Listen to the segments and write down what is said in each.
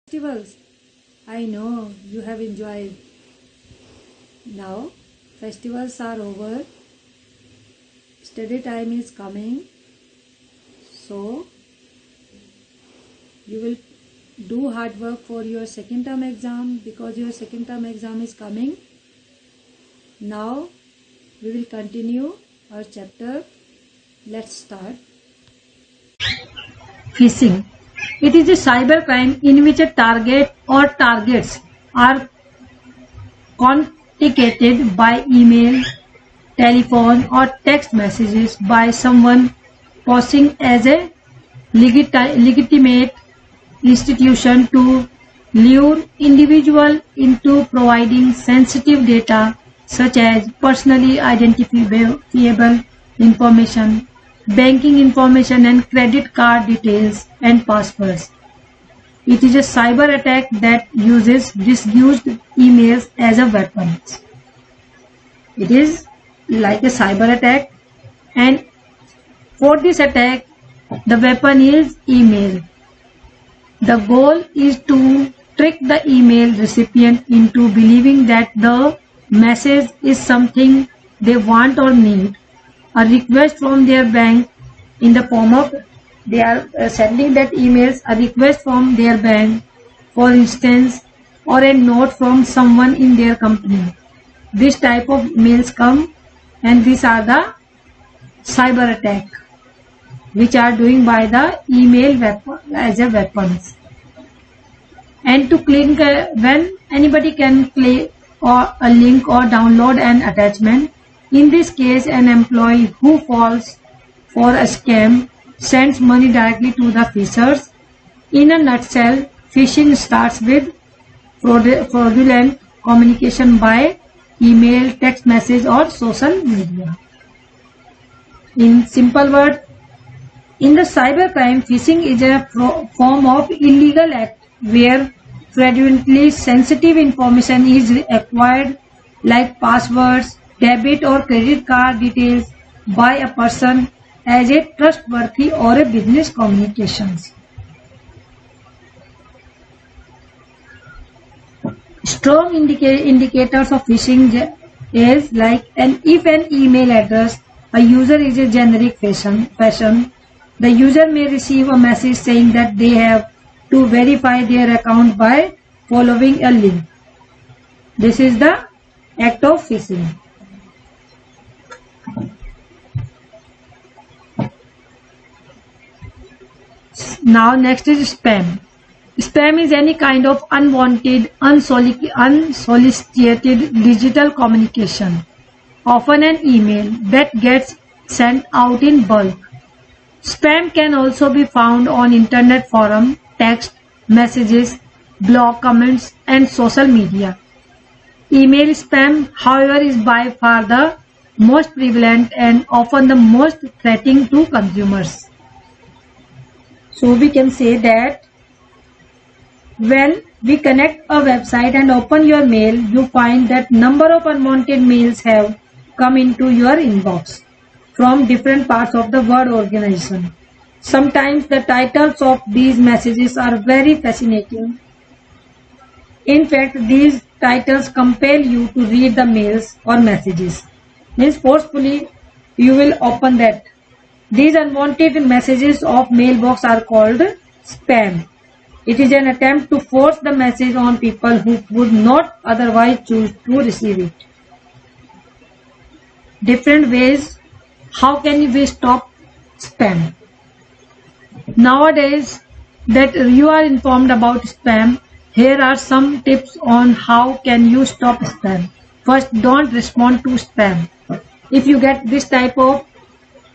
Festivals. I know you have enjoyed. Now, festivals are over. Study time is coming. So, you will do hard work for your second term exam because your second term exam is coming. Now, we will continue our chapter. Let's start. Phishing. It is a cybercrime in which a target or targets are contacted by email, telephone or text messages by someone posing as a legitimate institution to lure individual into providing sensitive data such as personally identifiable information, banking information and credit card details and passwords. It is a cyber attack that uses disused emails as a weapon. It is like a cyber attack, and for this attack the weapon is email. The goal is to trick the email recipient into believing that the message is something they want or need. A request from their bank in the form of they are sending that emails, a request from their bank for instance, or a note from someone in their company. This type of mails come, and these are the cyber attack which are doing by the email weapon as a weapons. And to click when anybody can click or a link or download an attachment. In this case, an employee who falls for a scam sends money directly to the fishers. In a nutshell, phishing starts with fraudulent communication by email, text message or social media. In simple words, in the cybercrime, phishing is a form of illegal act where fraudulently sensitive information is acquired like passwords, debit or credit card details by a person as a trustworthy or a business communications. Strong indicators of phishing is like if an email address a user is a generic fashion, the user may receive a message saying that they have to verify their account by following a link. This is the act of phishing. Now next is spam. Spam is any kind of unwanted, unsolicited digital communication, often an email that gets sent out in bulk. Spam can also be found on internet forum, text messages, blog comments and social media. Email spam, however, is by far the most prevalent and often the most threatening to consumers. So we can say that when we connect a website and open your mail, you find that number of unwanted mails have come into your inbox from different parts of the world organization. Sometimes the titles of these messages are very fascinating. In fact, these titles compel you to read the mails or messages. Means forcefully you will open that. These unwanted messages of mailbox are called spam. It is an attempt to force the message on people who would not otherwise choose to receive it. Different ways. How can we stop spam? Nowadays that you are informed about spam, here are some tips on how can you stop spam. First, don't respond to spam. If you get this type of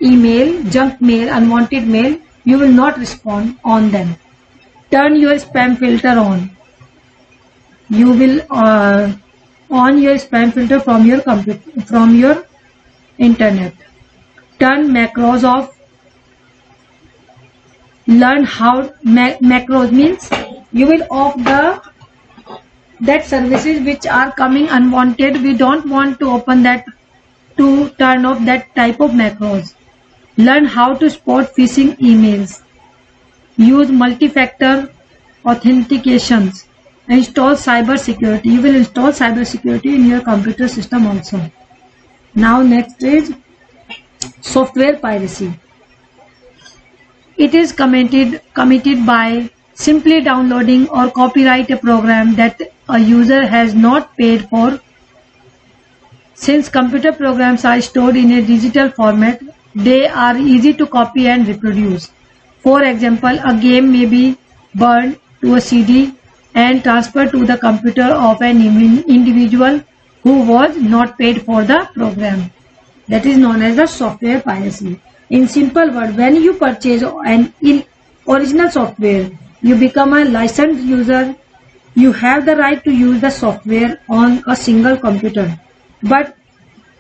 email, junk mail, unwanted mail, you will not respond on them. Turn your spam filter on. You will on your spam filter from your computer, from your internet. Turn macros off. Learn how macros means you will off that services which are coming unwanted. We don't want to open that, to turn off that type of macros. Learn how to spot phishing emails. Use multi-factor authentications. Install cyber security. You will install cyber security in your computer system also. Now next is software piracy. It is committed by simply downloading or copyright a program that a user has not paid for. Since computer programs are stored in a digital format, they are easy to copy and reproduce. For example, a game may be burned to a CD and transferred to the computer of an individual who was not paid for the program. That is known as the software piracy. In simple words, when you purchase an original software, you become a licensed user. You have the right to use the software on a single computer, but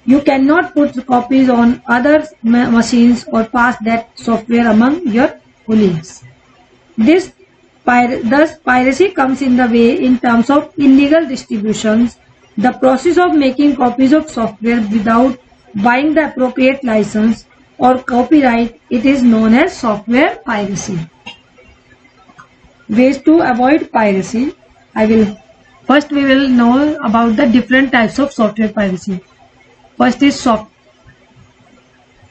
you cannot put copies on other machines or pass that software among your colleagues. Thus, piracy comes in the way in terms of illegal distributions. The process of making copies of software without buying the appropriate license or copyright, it is known as software piracy. Ways to avoid piracy. First we will know about the different types of software piracy. First is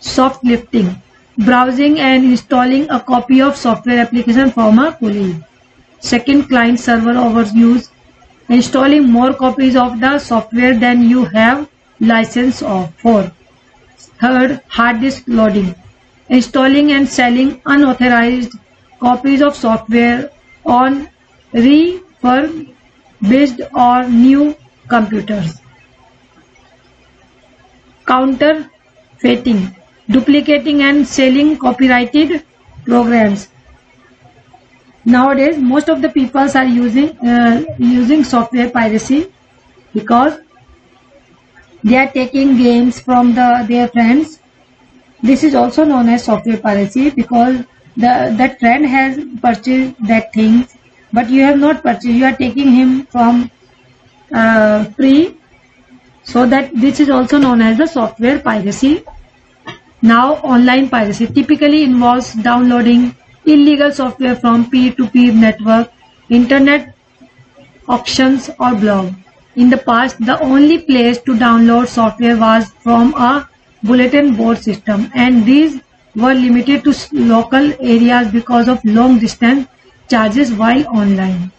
shoplifting, browsing and installing a copy of software application from a colleague. Second, client server overuse, installing more copies of the software than you have license of. 4. Third, hard disk loading, installing and selling unauthorized copies of software on refurbished or new computers. Counterfeiting, duplicating and selling copyrighted programs. Nowadays, most of the people are using software piracy because they are taking games from their friends. This is also known as software piracy because that friend has purchased that thing, but you have not purchased. You are taking him from free. So that this is also known as the software piracy. Now, online piracy typically involves downloading illegal software from peer-to-peer network, internet auctions or blog. In the past, the only place to download software was from a bulletin board system, and these were limited to local areas because of long distance charges while online.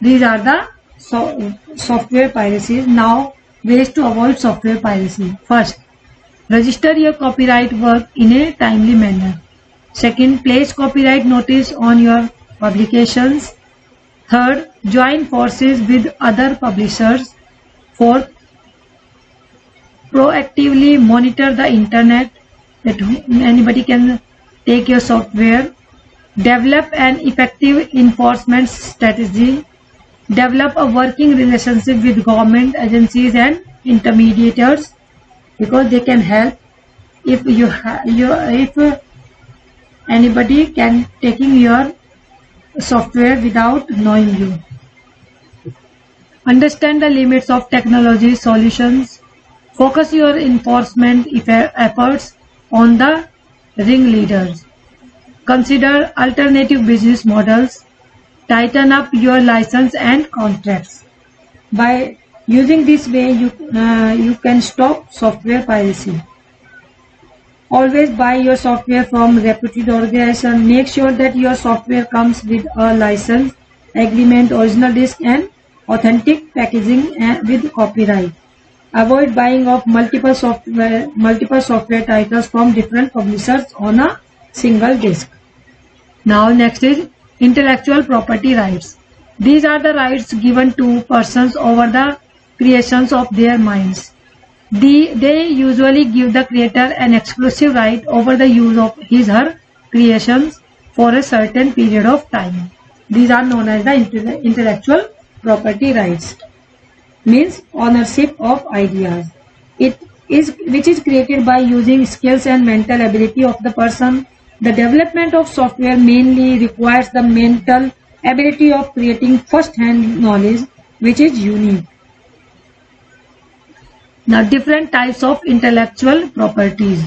These are the software piracies. Now, ways to avoid software piracy. First, register your copyright work in a timely manner. Second, place copyright notice on your publications. Third, join forces with other publishers. Fourth, proactively monitor the internet, that anybody can take your software. Develop an effective enforcement strategy. Develop a working relationship with government agencies and intermediators because they can help if anybody can taking your software without knowing you. Understand the limits of technology solutions. Focus your enforcement efforts on the ringleaders. Consider alternative business models. Tighten up your license and contracts. By using this way, you can stop software piracy. Always buy your software from reputed organization. Make sure that your software comes with a license, agreement, original disk and authentic packaging with copyright. Avoid buying of multiple software titles from different publishers on a single disk. Now next is intellectual property rights. These are the rights given to persons over the creations of their minds. They usually give the creator an exclusive right over the use of his/her creations for a certain period of time. These are known as the intellectual property rights. Means ownership of ideas. Which is created by using skills and mental ability of the person. The development of software mainly requires the mental ability of creating first-hand knowledge, which is unique. Now, different types of intellectual properties.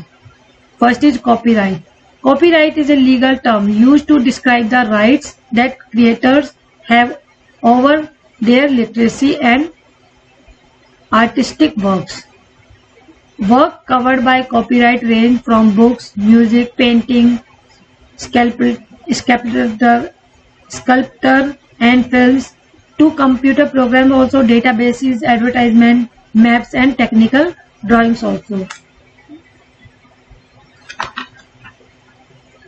First is copyright. Copyright is a legal term used to describe the rights that creators have over their literacy and artistic works. Work covered by copyright range from books, music, painting, sculpture and films to computer programs, also databases, advertisement, maps and technical drawings also.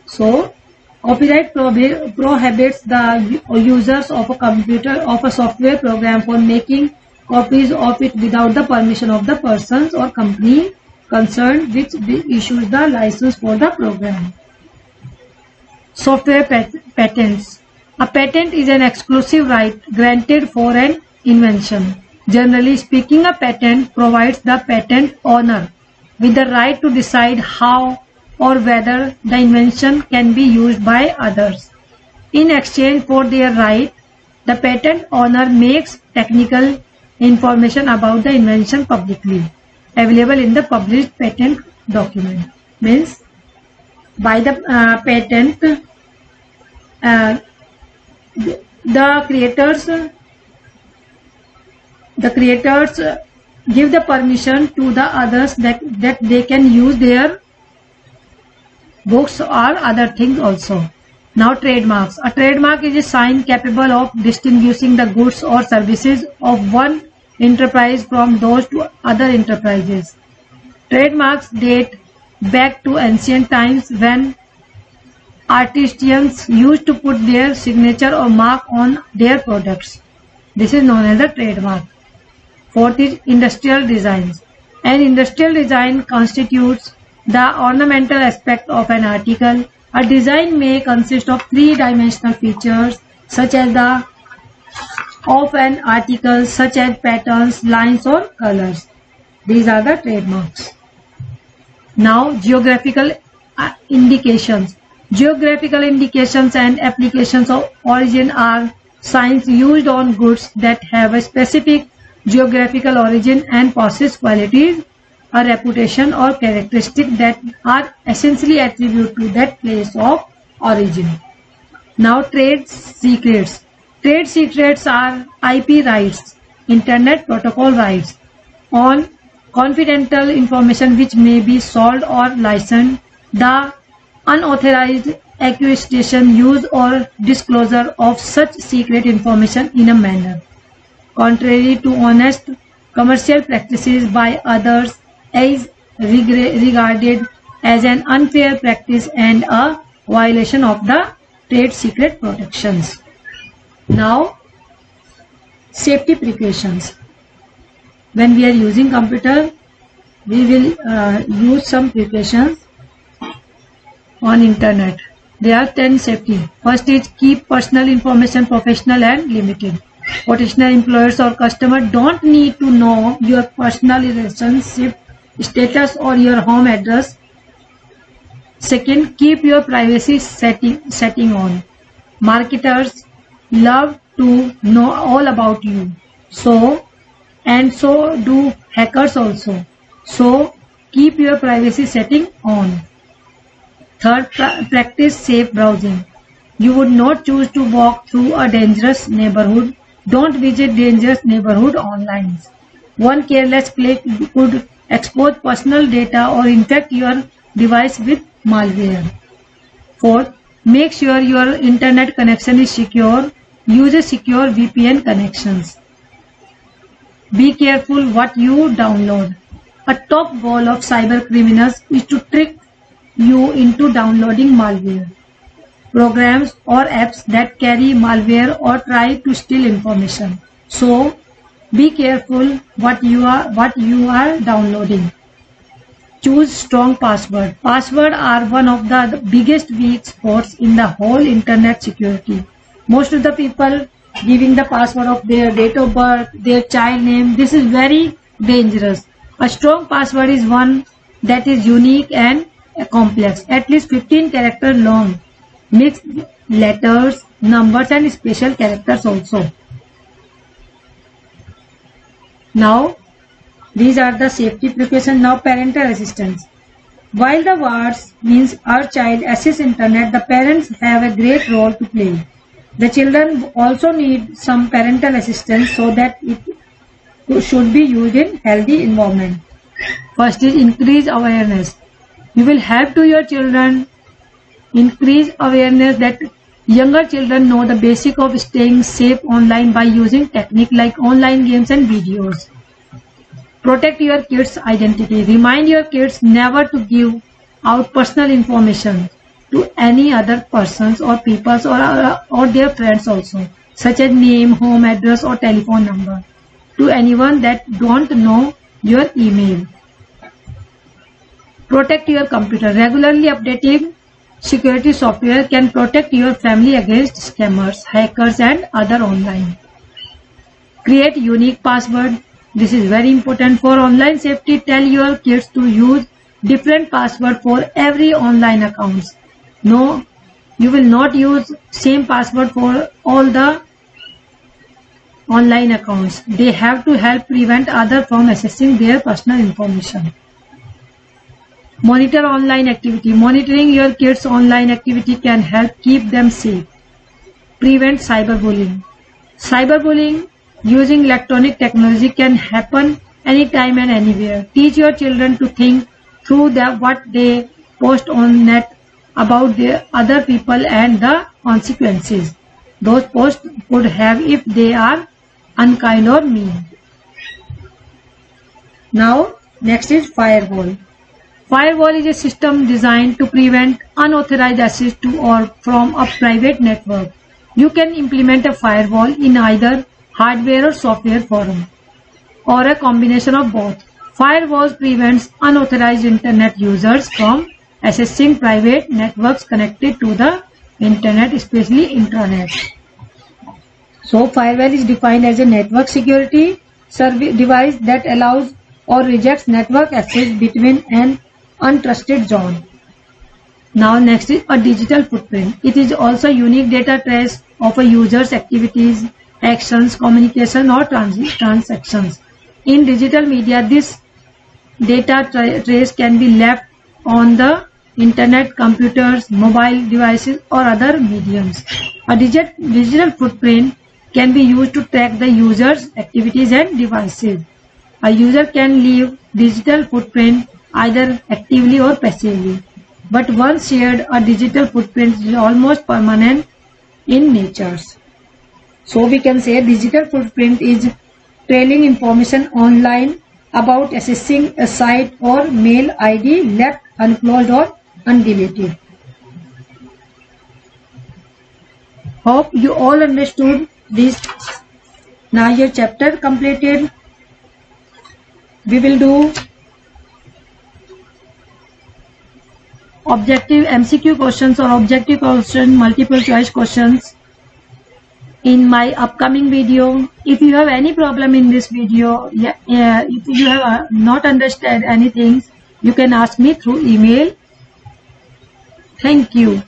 So, copyright prohibits the users of a computer of a software program for making copies of it without the permission of the persons or company concerned which issues the license for the program. Software patents. A patent is an exclusive right granted for an invention. Generally speaking, a patent provides the patent owner with the right to decide how or whether the invention can be used by others. In exchange for their right, the patent owner makes technical information about the invention publicly available in the published patent document. Means by the patent, the creators give the permission to the others that they can use their books or other things also. Now trademarks. A trademark is a sign capable of distinguishing the goods or services of one enterprise from those to other enterprises. Trademarks date back to ancient times when artisans used to put their signature or mark on their products. This is known as a trademark. Fourth is industrial designs. An industrial design constitutes the ornamental aspect of an article. A design may consist of three-dimensional features such as of an article, such as patterns, lines or colors. These are the trademarks. Now geographical indications. Geographical indications and applications of origin are signs used on goods that have a specific geographical origin and possess qualities, a reputation or characteristic that are essentially attributed to that place of origin. Now trade secrets. Trade secrets are IP rights, Internet Protocol rights, on confidential information which may be sold or licensed, the unauthorized acquisition, use or disclosure of such secret information in a manner contrary to honest commercial practices by others is regarded as an unfair practice and a violation of the trade secret protections. Now, safety precautions. When we are using computer, we will use some precautions on internet. There are 10 safety. First is keep personal information professional and limited. Potential employers or customer don't need to know your personal relationship status or your home address. Second, keep your privacy setting on. Marketers love to know all about you. So do hackers also. So keep your privacy setting on. Third, practice safe browsing. You would not choose to walk through a dangerous neighborhood. Don't visit dangerous neighborhood online. One careless click could expose personal data or infect your device with malware. Fourth, make sure your internet connection is secure. Use a secure VPN connections. Be careful what you download. A top goal of cyber criminals is to trick you into downloading malware, programs or apps that carry malware or try to steal information. So, be careful what you are downloading. Choose strong password. Passwords are one of the biggest weak spots in the whole internet security. Most of the people giving the password of their date of birth, their child name. This is very dangerous. A strong password is one that is unique and complex, at least 15 characters long, mixed letters, numbers and special characters also. Now, these are the safety precautions. Now, parental assistance. While the words means our child access internet, the parents have a great role to play. The children also need some parental assistance so that it should be used in healthy environment. First is increase awareness. You will help to your children increase awareness that younger children know the basic of staying safe online by using technique like online games and videos. Protect your kids' identity. Remind your kids never to give out personal information to any other persons or peoples or their friends also, such as name, home address or telephone number, to anyone that don't know your email. Protect your computer. Regularly updating security software can protect your family against scammers, hackers and other online. Create unique password. This is very important for online safety. Tell your kids to use different password for every online accounts. No, you will not use same password for all the online accounts. They have to help prevent others from accessing their personal information. Monitor online activity. Monitoring your kids' online activity can help keep them safe. Prevent cyberbullying. Cyberbullying using electronic technology can happen anytime and anywhere. Teach your children to think through what they post on net about the other people and the consequences those posts could have if they are unkind or mean. Now, next is firewall. Firewall is a system designed to prevent unauthorized access to or from a private network. You can implement a firewall in either hardware or software form, or a combination of both. Firewalls prevents unauthorized internet users from accessing private networks connected to the internet, especially intranet. So, firewall is defined as a network security device that allows or rejects network access between an untrusted zone. Now, next is a digital footprint. It is also unique data trace of a user's activities, actions, communication or transactions. In digital media, this data trace can be left on the internet, computers, mobile devices or other mediums. A digital footprint can be used to track the user's activities and devices. A user can leave digital footprint either actively or passively. But once shared, a digital footprint is almost permanent in nature. So we can say digital footprint is trailing information online about accessing a site or mail ID left unclosed or undeleted. Hope you all understood this. Now your chapter completed. We will do objective MCQ questions or objective question, multiple choice questions in my upcoming video. If you have any problem in this video, if you have not understood anything, you can ask me through email. Thank you.